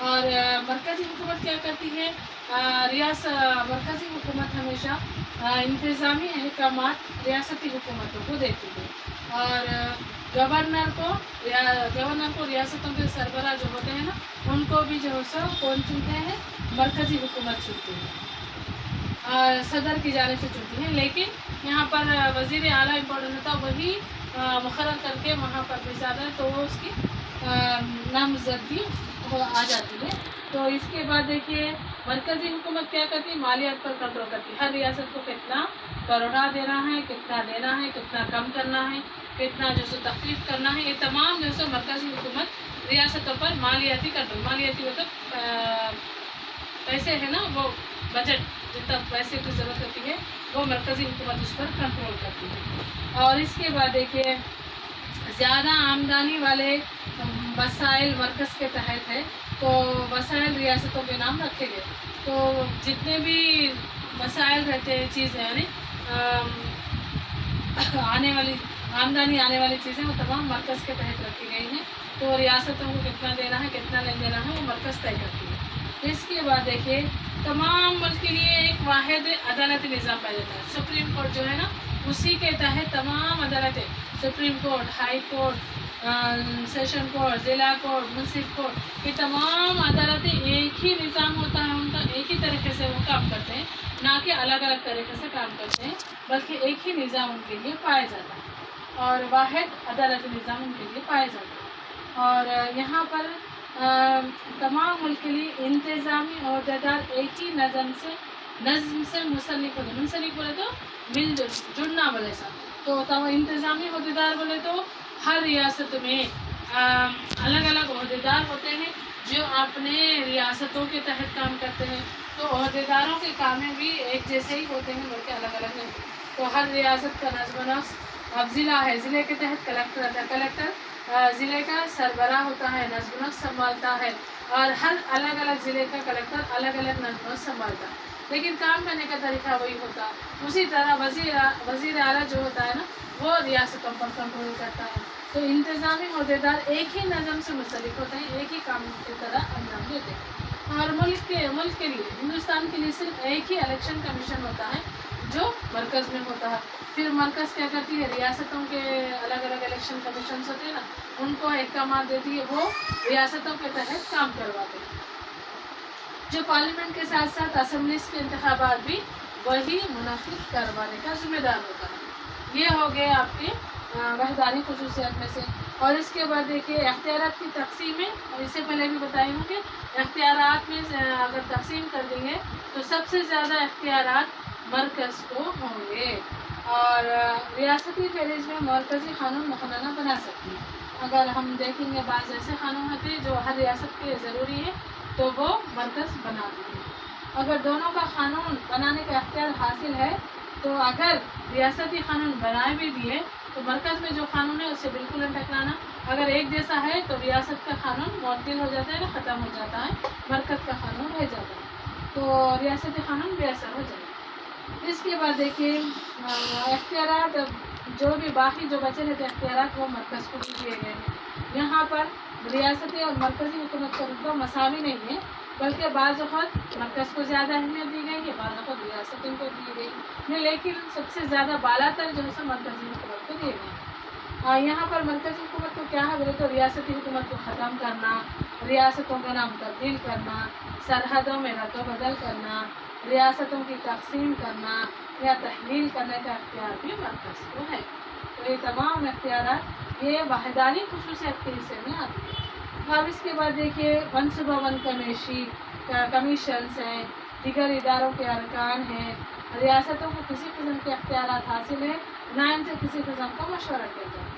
اور مرکزی حکومت کیا کرتی ہے؟ مرکزی حکومت ہمیشہ انتظامی احکامات ریاستی حکومتوں کو دیتی ہے، اور گورنر کو ریاستوں کے سربراہ جو ہوتے ہیں نا، ان کو بھی جو ہے سو کون چنتے ہیں؟ مرکزی حکومت چنتی ہے، صدر کی جانب سے چنتی ہے. لیکن یہاں پر وزیر اعلیٰ امپورٹنٹ ہوتا، وہی مقرر کر کے وہاں پر بھیجاتا ہے، تو وہ اس کی نامزدگی آ جاتی ہے. تو اس کے بعد دیکھیے مرکزی حکومت کیا کرتی ہے؟ مالیات پر کنٹرول کرتی ہے. ہر ریاست کو کتنا کروڑا دینا ہے، کتنا دینا ہے، کتنا کم کرنا ہے، کتنا جو سو تخفیف کرنا ہے، یہ تمام جو سو مرکزی حکومت ریاستوں پر مالیاتی کنٹرول، مالیاتی مطلب پیسے ہے نا، وہ بجٹ جتنا پیسے کی ضرورت ہوتی ہے وہ مرکزی حکومت اس پر کنٹرول کرتی ہے. اور اس کے بعد دیکھیے زیادہ آمدنی والے وسائل مرکز کے تحت ہے، تو وسائل ریاستوں کے نام رکھے گئے. تو جتنے بھی وسائل رہتے ہیں چیزیں، یعنی آمدنی آنے والی چیزیں، وہ تمام مرکز کے تحت رکھی گئی ہیں. تو ریاستوں کو کتنا دینا ہے، کتنا نہیں دینا ہے، وہ مرکز طے کرتی ہے. اس کے بعد دیکھیے تمام ملک کے لیے ایک واحد عدالتی نظام پایا جاتا ہے. سپریم کورٹ جو ہے نا، اسی کے تحت تمام عدالتیں، supreme court, high court, session court, ضلع کورٹ، منصف کورٹ، یہ تمام عدالتیں ایک ہی نظام ہوتا ہے ان کا، ایک ہی طریقے سے وہ کام کرتے ہیں، نہ کہ الگ الگ طریقے سے کام کرتے ہیں، بلکہ ایک ہی نظام ان کے لیے پایا جاتا ہے، اور واحد عدالتی نظام ان کے لیے پایا جاتا ہے. اور یہاں پر تمام ملک کے لیے انتظامی عہدیدار ایک ہی نظم سے منسلک ہوتے. منسلک بولے تو مل جڑنا بولے سا. تو انتظامی عہدیدار بولے تو ہر ریاست میں الگ الگ عہدیدار ہوتے ہیں جو اپنے ریاستوں کے تحت کام کرتے ہیں. تو عہدیداروں کے کام بھی ایک جیسے ہی ہوتے ہیں، بلکہ الگ الگ نہیں. تو ہر ریاست کا نظم و نسق، اب ضلع ہے، ضلع کے تحت کلیکٹر رہتا ہے، کلیکٹر ضلع کا سربراہ ہوتا ہے، نظم و نسق سنبھالتا ہے، اور ہر الگ الگ ضلع کا کلیکٹر الگ الگ نظم و نسق سنبھالتا ہے، لیکن کام کرنے کا طریقہ وہی ہوتا. اسی طرح وزیر اعلیٰ جو ہوتا ہے نا، وہ ریاستوں پر کنٹرول کرتا ہے. تو انتظامی عہدیدار ایک ہی نظم سے منسلک ہوتے ہیں، ایک ہی کام کی طرح انجام دیتے ہیں. اور ملک کے لیے، ہندوستان کے لیے صرف ایک ہی الیکشن کمیشن ہوتا ہے جو مرکز میں ہوتا ہے. پھر مرکز کیا کرتی ہے؟ ریاستوں کے الگ الگ الیکشن کمیشنز ہوتے ہیں نا، ان کو احکامات دیتی ہے، وہ ریاستوں کے تحت کام کرواتے ہیں. جو پارلیمنٹ کے ساتھ ساتھ اسمبلیز کے انتخابات بھی وہی منعقد کروانے کا ذمہ دار ہوتا ہے. یہ ہو گئے آپ کے وحدانی خصوصیات میں سے. اور اس کے بعد دیکھیے اختیارات کی تقسیم ہے، اور اس سے پہلے بھی بتائی ہوں کہ اختیارات میں اگر تقسیم کر دیں گے تو سب سے زیادہ اختیارات مرکز کو ہوں گے. اور ریاستی فہرست میں مرکزی قانون مقننہ بنا سکتی ہے. اگر ہم دیکھیں گے بعض ایسے قانون ہوتے ہیں جو ہر ریاست کے ضروری ہے، تو وہ مرکز بناتی ہے. اگر دونوں کا قانون بنانے کا اختیار حاصل ہے، تو اگر ریاستی قانون بنائے بھی دیے تو مرکز میں جو قانون ہے اس سے بالکل نہ ٹکرانا. اگر ایک جیسا ہے تو ریاست کا قانون معطل ہو جاتا ہے، ختم ہو جاتا ہے، مرکز کا قانون رہ جاتا ہے، تو ریاستی قانون بے اثر ہو جائے گا. اس کے بعد دیکھیے اختیارات، جو بھی باقی جو بچے رہتے اختیارات، وہ مرکز کو بھی دیے گئے ہیں. یہاں پر ریاستی اور مرکزی حکومت کا رتبہ مساوی نہیں ہے، بلکہ بعض اوقات مرکز کو زیادہ اہمیت دی گئی ہے، بعض اوقات ریاستوں کو دی گئی ہے، لیکن سب سے زیادہ بالا تر جو ہے مرکزی حکومت کو دیے گئے ہیں. یہاں پر مرکزی حکومت کو کیا ہے بولے تو ریاستی حکومت کو ختم کرنا، ریاستوں کا نام تبدیل کرنا، سرحدوں میں رد و بدل کرنا، ریاستوں کی تقسیم کرنا یا تحلیل کرنے کا اختیار بھی مرکز کو ہے. تو یہ تمام اختیارات یہ وحدانی خصوصیات کے حصے میں آتی ہے. اب اس کے بعد دیکھیے منصوبہ بند کمیشنز ہیں، دیگر اداروں کے ارکان ہیں. ریاستوں کو کسی قسم کے اختیارات حاصل ہیں، نہ ان سے کسی قسم کا مشورہ کیا جائے.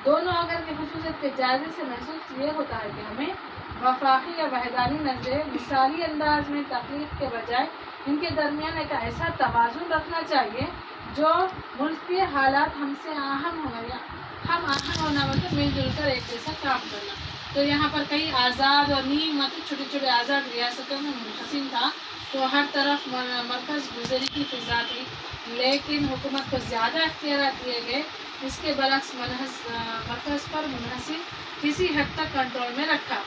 دونوں اگر کی خصوصیت کے جائزے سے محسوس یہ ہوتا ہے کہ ہمیں وفاقی یا وحدانی نظریں مثالی انداز میں تخلیق کے بجائے ان کے درمیان ایک ایسا توازن رکھنا چاہیے جو ملک کے حالات ہم سے آہنگ ہونا، یا ہم آہنگ ہونا مطلب مل جل کر ایک جیسا کام کرنا. تو یہاں پر کئی آزاد اور نیم مطلب چھوٹے چھوٹے آزاد ریاستوں میں منقسم تھا، تو ہر طرف مرکز گزری کی فضا تھی، لیکن حکومت کو زیادہ اختیارات دیے گئے. اس کے برعکس مرکز پر منحصر کسی حد تک کنٹرول میں رکھا.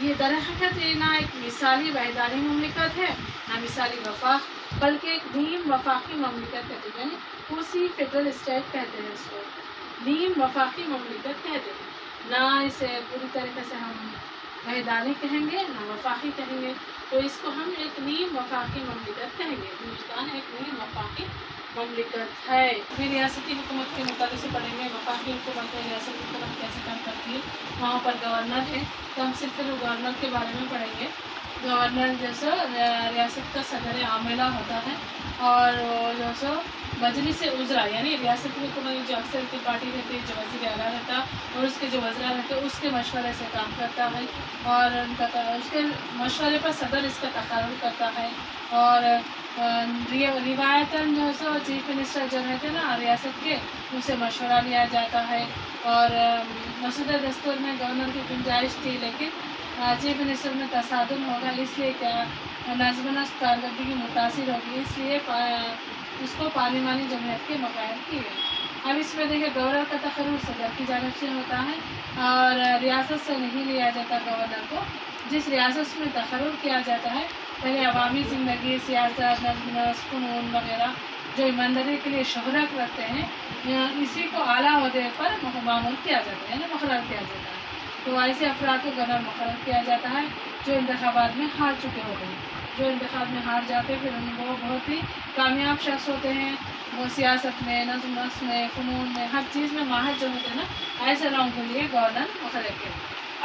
یہ در حقیقت یہ نہ ایک مثالی وحدانی مملکت ہے نہ مثالی وفاق، بلکہ ایک نیم وفاقی مملکت کہتے ہیں، یعنی اسی فیڈرل اسٹیٹ کہتے ہیں اس کو، نیم وفاقی مملکت کہتے ہیں، نہ اسے پوری طریقے سے ہم وحدانی کہیں گے نہ وفاقی کہیں گے، تو اس کو ہم ایک نیم وفاقی مملکت کہیں گے۔ ہندوستان ایک نیم وفاقی مملکت ہے۔ پھر ریاستی حکومت کے متعلق سے پڑھیں گے، وفاقی حکومت ہے، ریاستی حکومت کیسے کام کرتی ہے، وہاں پر گورنر ہے، تو ہم صرف گورنر کے بارے میں پڑھیں گے۔ گورنر جیسا ریاست کا صدر عاملہ ہوتا ہے، اور جو سو مجلس وزراء یعنی ریاست کی حکومت جو اکثر کی پارٹی رہتی ہے، جو وزیر اعلیٰ رہتا اور اس کے جو وزراء رہتے اس کے مشورے سے کام کرتا ہے، اور اس کے مشورے پر صدر اس کا تقرر کرتا ہے، اور روایتاً جو ہے سو چیف منسٹر جو رہتے ہیں نا ریاست کے، ان سے مشورہ لیا جاتا ہے، اور مسودہ دستور میں گورنر کی گنجائش تھی، لیکن چیف منسٹر میں تصادم ہوگا، اس لیے کیا نظم و نسق کارکردگی متاثر ہوگی، اس لیے اس کو پارلیمانی جمہوریت کے مقرر کی گئی۔ اب اس میں دیکھیں گورنر کا تقرر صدر کی جانب سے ہوتا ہے، اور ریاست سے نہیں لیا جاتا گورنر کو۔ جس ریاست میں تقرر کیا جاتا ہے، پہلے عوامی زندگی، سیاست، نظم و نسق، فنون وغیرہ جو ایمانداری کے لیے شہرت رکھتے ہیں، اسی کو اعلیٰ عہدے پر معمول کیا جاتا ہے، یعنی مقرر کیا جاتا ہے۔ تو ایسے افراد کو گورنر مقرر کیا جاتا ہے جو انتخابات میں ہار چکے ہوتے ہیں، جو انتخاب میں ہار جاتے ہیں، پھر ان کو بہت ہی کامیاب شخص ہوتے ہیں، وہ سیاست میں، نظم و نسق میں، فنون میں، ہر چیز میں ماہر جو ہوتے ہیں نا، ایسے لوگوں کے لیے گورنر مقرر کیا۔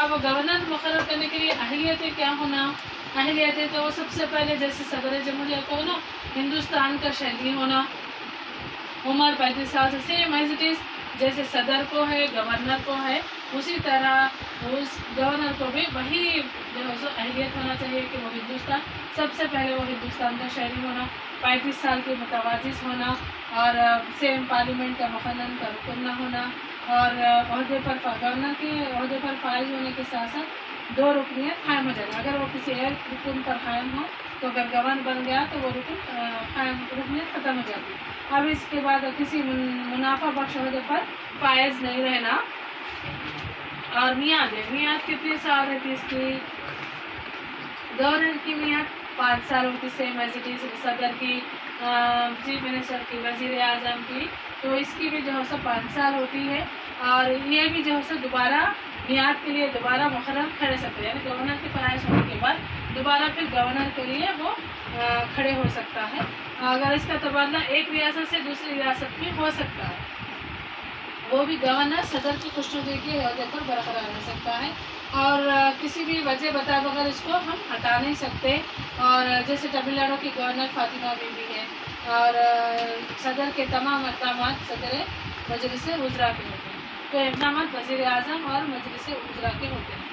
اب گورنر مقرر کرنے کے لیے اہلیتیں کیا ہونا؟ اہلیتیں تو وہ سب سے پہلے جیسے صدر جمہوریہ کو نا ہندوستان کا شہری ہونا، عمر 35 سال سے سیم ایز اٹ از جیسے صدر کو ہے، گورنر کو ہے، اسی طرح اس گورنر کو بھی وہی جو ہے اہلیت ہونا چاہیے کہ وہ ہندوستان، سب سے پہلے وہ ہندوستان کا شہری ہونا، 35 سال کے متوازی ہونا، اور سیم پارلیمنٹ کا مقنن کا رکن نہ ہونا، اور عہدے پر گورنر کے عہدے پر فائز ہونے کے ساتھ ساتھ 2 رکنیت قائم ہو جائے، اگر وہ کسی ایک رکن پر قائم ہو تو اگر گورنر بن گیا تو وہ رکنیت ختم ہو جاتی۔ اب اس کے بعد کسی منافع بخش عہدے پر فائز نہیں رہنا، اور میعاد ہے، میعاد کتنے سال رہتی اس کی؟ گورنر کی میعاد 5 سال ہوتی، سیم ایز اٹ از صدر کی، چیف منسٹر کی، وزیر اعظم کی، تو اس کی بھی جو ہے 5 سال ہوتی ہے، اور یہ بھی جو ہے دوبارہ میعاد کے لیے دوبارہ مقرر کھڑے سکتے ہیں، یعنی گورنر کے فائز ہونے کے بعد دوبارہ پھر گورنر کے لیے وہ کھڑے ہو سکتا ہے، اگر اس کا تبادلہ ایک ریاست سے دوسری ریاست میں ہو سکتا ہے، وہ بھی گورنر صدر کی خوشنودی کے عہدے پر برقرار رہ سکتا ہے، اور کسی بھی وجہ بتا بغیر اس کو ہم ہٹا نہیں سکتے، اور جیسے تمل ناڈو کی گورنر فاطمہ بیوی ہے، اور صدر کے تمام اقدامات صدر مجلس وزراء کے ہوتے ہیں، تو اقدامات وزیر اعظم اور مجلس وزراء کے ہوتے ہیں،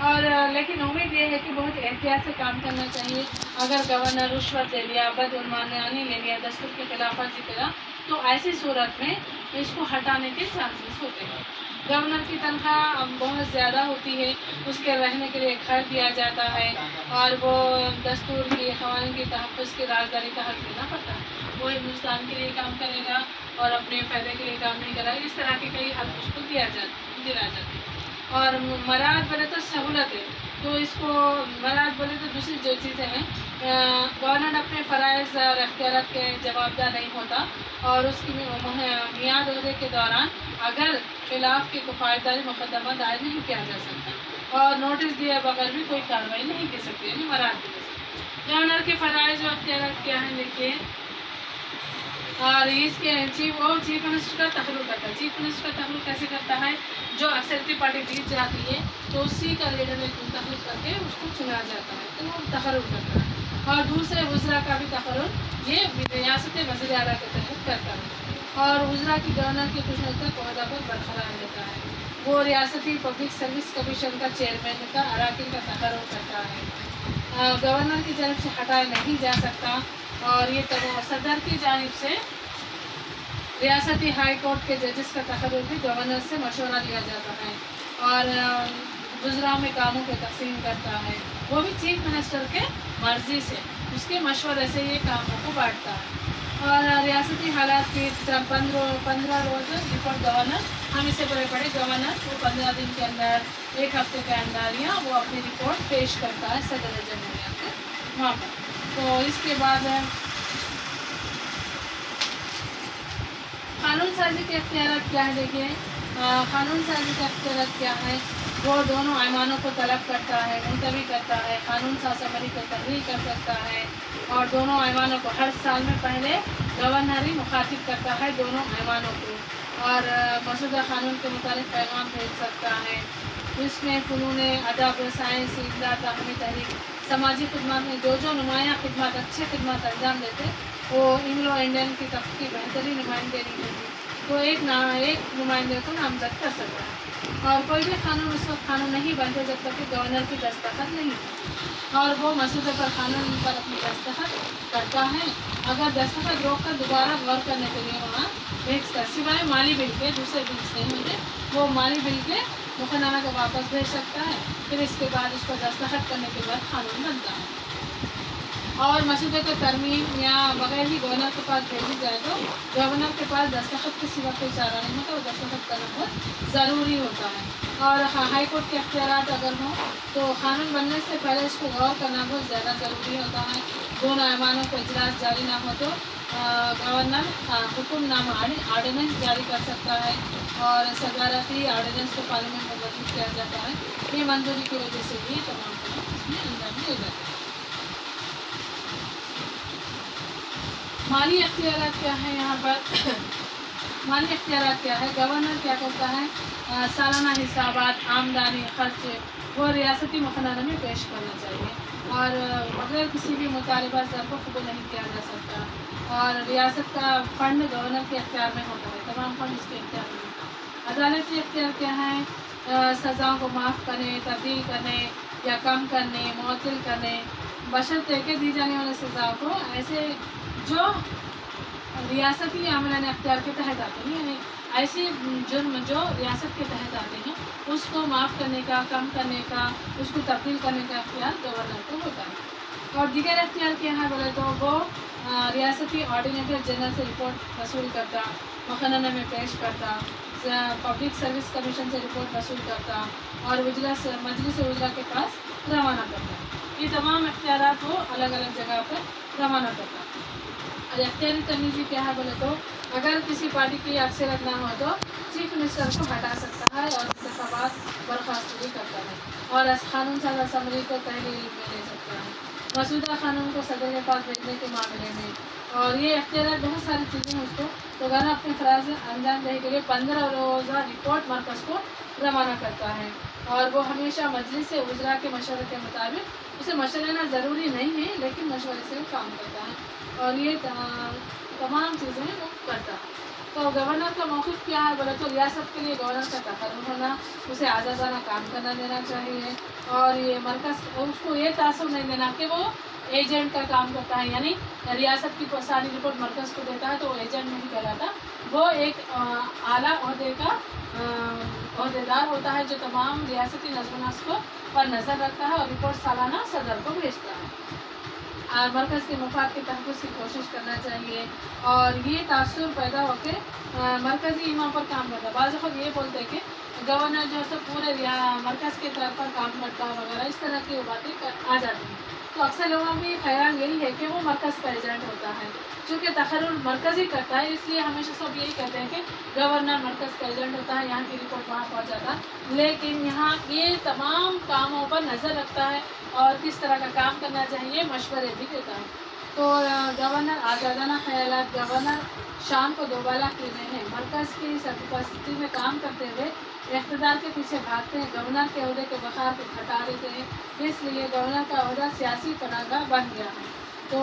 اور لیکن امید یہ ہے کہ بہت احتیاط سے کام کرنا چاہیے، اگر گورنر رشوت لے لیا، بدعنوانی لے لیا، دستور کے خلاف ورزی کرا، تو ایسی صورت میں اس کو ہٹانے کے چانسز ہوتے ہیں۔ گورنر کی تنخواہ بہت زیادہ ہوتی ہے، اس کے رہنے کے لیے گھر دیا جاتا ہے، اور وہ دستور کی، قوانین کی تحفظ کی رازداری کا حق دینا پڑتا ہے، وہ ہندوستان کے لیے کام کرے گا اور اپنے فائدے کے لیے کام نہیں کرے گا، اس طرح کے کئی حق اس کو دیا جاتے ہیں۔ اور مراد بولے تو سہولت ہے، تو اس کو مراد بولے تو دوسری جو چیزیں ہیں، گورنر اپنے فرائض اور اختیارات کے جوابدہ نہیں ہوتا، اور اس کی میعاد عہدے کے دوران اگر خلاف کے فائداری مقدمہ دائر نہیں کیا جا سکتا، اور نوٹس دیے بغیر بھی کوئی کارروائی نہیں کی سکتی، یعنی مراد کی۔ گورنر کے فرائض و اختیارات کیا ہیں دیکھیے، اور اس کے چیف منسٹر کا تقرر کرتا ہے۔ چیف منسٹر کا تقرر کیسے کرتا ہے؟ جو اکثریتی پارٹی جیت جاتی ہے تو اسی کا لیڈر منتخب کر کے اس کو چنا جاتا ہے، تو وہ تقرر کرتا ہے، اور دوسرے وزراء کا بھی تقرر یہ ریاست وزیر اعلیٰ کے تحت کرتا ہے، اور وزراء کی گورنر کی خوشنودی تک عہدہ پر برقرار رہتا ہے، وہ ریاستی پبلک سروس کمیشن کا چیئرمین کا اراکین کا تقرر کرتا ہے، گورنر کی جانب سے ہٹایا نہیں جا سکتا، اور یہ تو صدر کی جانب سے ریاستی ہائی کورٹ کے ججز کا تقرر بھی گورنر سے مشورہ لیا جاتا ہے، اور وزراء میں کاموں کو تقسیم کرتا ہے، وہ بھی چیف منسٹر کے مرضی سے، اس کے مشورے سے یہ کاموں کو بانٹتا ہے۔ اور ریاستی حالات کی 15 روز رپورٹ گورنر، ہم اسے پڑھے گورنر وہ 15 دن کے اندر، 1 ہفتے کے اندر یا وہ اپنی رپورٹ پیش کرتا ہے صدر جمہوریہ کے وہاں پر۔ تو اس کے بعد قانون سازی کے اختیارات کیا ہے؟ دیکھیے قانون سازی کے اختیارات کیا ہے، وہ دونوں ایوانوں کو طلب کرتا ہے، ملتوی کرتا ہے، قانون ساز اسمبلی کو تحریر کر سکتا ہے، اور دونوں ایوانوں کو ہر سال میں پہلے گورنر ہی مخاطب کرتا ہے دونوں ایوانوں کو، اور مسودہ قانون کے متعلق پیغام بھیج سکتا ہے۔ اس میں فنون ادب، سائنس، امداد، تعلیمی تحریک، سماجی خدمات میں جو نمایاں خدمات، اچھے خدمات انجام دیتے وہ انگلو انڈین کی طرف کی بہترین نمائندگی ہوگی، تو ایک نمائندے کو نامزد کر سکتا ہے، اور کوئی بھی قانون اس وقت قانون نہیں بنتے جب تک کہ گورنر کی دستخط نہیں ہوتی، اور وہ مسودے پر قانون پر اپنی دستخط کرتا ہے۔ اگر دستخط روک کر دوبارہ غور کرنے کے لیے وہاں بھیجتا ہے، سوائے مالی بل کے، دوسرے بلس نہیں ہوتے، وہ مالی بل کے مقررہ کو واپس بھیج سکتا ہے، پھر اس کے بعد اس کو دستخط کرنے کے بعد قانون بنتا ہے۔ اور مسودے کو ترمیم یا بغیر ہی گورنر کے پاس بھیجی جائے تو گورنر کے پاس دستخط کے سوا کوئی چارہ نہیں ہوتا، وہ دستخط کرنا بہت ضروری ہوتا ہے۔ اور ہائی کورٹ کے اختیارات اگر ہوں تو قانون بننے سے پہلے اس کو غور کرنا بہت زیادہ ضروری ہوتا ہے۔ دونوں ایوانوں کو اجلاس جاری نہ ہو تو گورنر حکم نامہ آرڈیننس جاری کر سکتا ہے، اور صدارتی آرڈیننس کو پارلیمنٹ میں منظور کیا جاتا ہے۔ یہ منظوری کی وجہ سے بھی تمام کام اس میں انجام دیے جاتے ہیں۔ مالی اختیارات کیا ہے؟ یہاں پر مالی اختیارات کیا ہے؟ گورنر کیا کرتا ہے؟ سالانہ حسابات، آمدنی، خرچ وہ ریاستی مقررہ میں پیش کرنا چاہیے، اور بغیر کسی بھی مطالبہ زر کو قبول نہیں کیا جا سکتا، اور ریاست کا فنڈ گورنر کے اختیار میں ہوتا ہے، تمام فنڈ اس کے اختیار میں ہوتا ہے۔ عدالتی اختیار کیا ہے؟ سزاؤں کو معاف کرنے، تبدیل کرنے یا کم کرنے، معطل کرنے، بشرطے کہ دی جانے والی سزاؤں کو ایسے جو ریاستی عاملان اختیار کے تحت آتے ہیں، یعنی ایسے جرم جو ریاست کے تحت آتے ہیں اس کو معاف کرنے کا، کم کرنے کا، اس کو تبدیل کرنے کا اختیار گورنر کو ہوتا ہے۔ اور دیگر اختیار کیا ہے بولے تو وہ ریاستی آرڈینیٹر جنرل سے رپورٹ وصول کرتا، مقننہ میں پیش کرتا، پبلک سروس کمیشن سے رپورٹ وصول کرتا، اور مجلس وزراء کے پاس روانہ کرتا۔ یہ تمام اختیارات وہ الگ الگ جگہ پر روانہ کرتا۔ اور اختیاری تمیزی کیا ہے بولے تو اگر کسی پارٹی کی اکثریت نہ ہو تو چیف منسٹر کو ہٹا سکتا ہے اور انتخابات برخاست بھی کرتا ہے، اور قانون ساز اسمبلی کو تحلیل میں لے سکتا ہے مسودہ قانون کو صدر کے پاس بھیجنے کے معاملے میں۔ اور یہ اختیارات بہت ساری چیزیں ہیں، اس کو تو گورنر اپنے فراز انجام دہی کے لیے 15 روزہ رپورٹ مرکز کو روانہ کرتا ہے، اور وہ ہمیشہ مجلس وزراء کے مشورے کے مطابق، اسے مشورہ لینا ضروری نہیں ہے لیکن مشورے سے وہ کام کرتا ہے، اور یہ تمام چیزیں وہ کرتا ہے۔ تو گورنر کا موقف کیا ہے بولے تو ریاست کے لیے گورنر کا تقرر ہونا، اسے آزادانہ کام کرنا دینا چاہیے، اور یہ مرکز اس کو یہ تاثر نہیں دینا کہ وہ ایجنٹ کا کام کرتا ہے، یعنی ریاست کی ساری رپورٹ مرکز کو دیتا ہے تو وہ ایجنٹ نہیں کہلاتا، وہ ایک اعلیٰ عہدے کا عہدیدار ہوتا ہے جو تمام ریاستی نظم و نسق پر نظر رکھتا ہے اور رپورٹ سالانہ صدر کو بھیجتا ہے۔ مرکز کے مفاد کے تحفظ کی کوشش کرنا چاہیے، اور یہ تاثر پیدا ہو کے مرکزی امام پر کام کرتا ہے۔ بعض اوقات یہ بولتے ہیں کہ گورنر جو ہے تو پورے مرکز کے طرف پر کام کرتا ہے وغیرہ، اس طرح کی باتیں آ جاتی ہیں، تو اکثر لوگوں کا خیال یہی ہے کہ وہ مرکز کا ایجنٹ ہوتا ہے، چونکہ تقرر مرکز ہی کرتا ہے، اس لیے ہمیشہ سب یہی کہتے ہیں کہ گورنر مرکز کا ایجنٹ ہوتا ہے، یہاں کی رپورٹ وہاں پہنچ جاتا ہے، لیکن یہاں یہ تمام کاموں پر نظر رکھتا ہے اور کس طرح کا کام کرنا چاہیے مشورے بھی دیتا ہے۔ تو گورنر آزادانہ خیالات، گورنر شان کو دوبالا کیے ہیں، مرکز کی سرپرستی میں کام کرتے ہوئے اقتدار کے پیچھے بھاگتے ہیں، گورنر کے عہدے کے بخار کو گھٹا دیتے ہیں، اس لیے گورنر کا عہدہ سیاسی پناہ گاہ بن گیا ہے۔ تو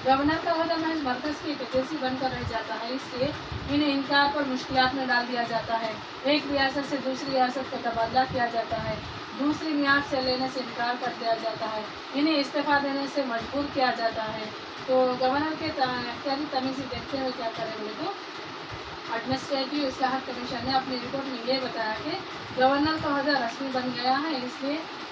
گورنر کا عہدہ محض مرکز کی ایجنسی بن کر رہ جاتا ہے، اس لیے انہیں انکار پر مشکلات میں ڈال دیا جاتا ہے، ایک ریاست سے دوسری ریاست کا تبادلہ کیا جاتا ہے، دوسری میعاد سے لینے سے انکار کر دیا جاتا ہے، انہیں استعفیٰ دینے سے مجبور کیا جاتا ہے۔ تو گورنر کے اختیاری تمیزی دیکھتے ہوئے کیا کریں گے تو ایڈمنسٹریٹو اصلاحات کمیشن نے اپنی رپورٹ میں یہ بتایا کہ گورنر کا عہدہ رسمی بن گیا ہے، اس لیے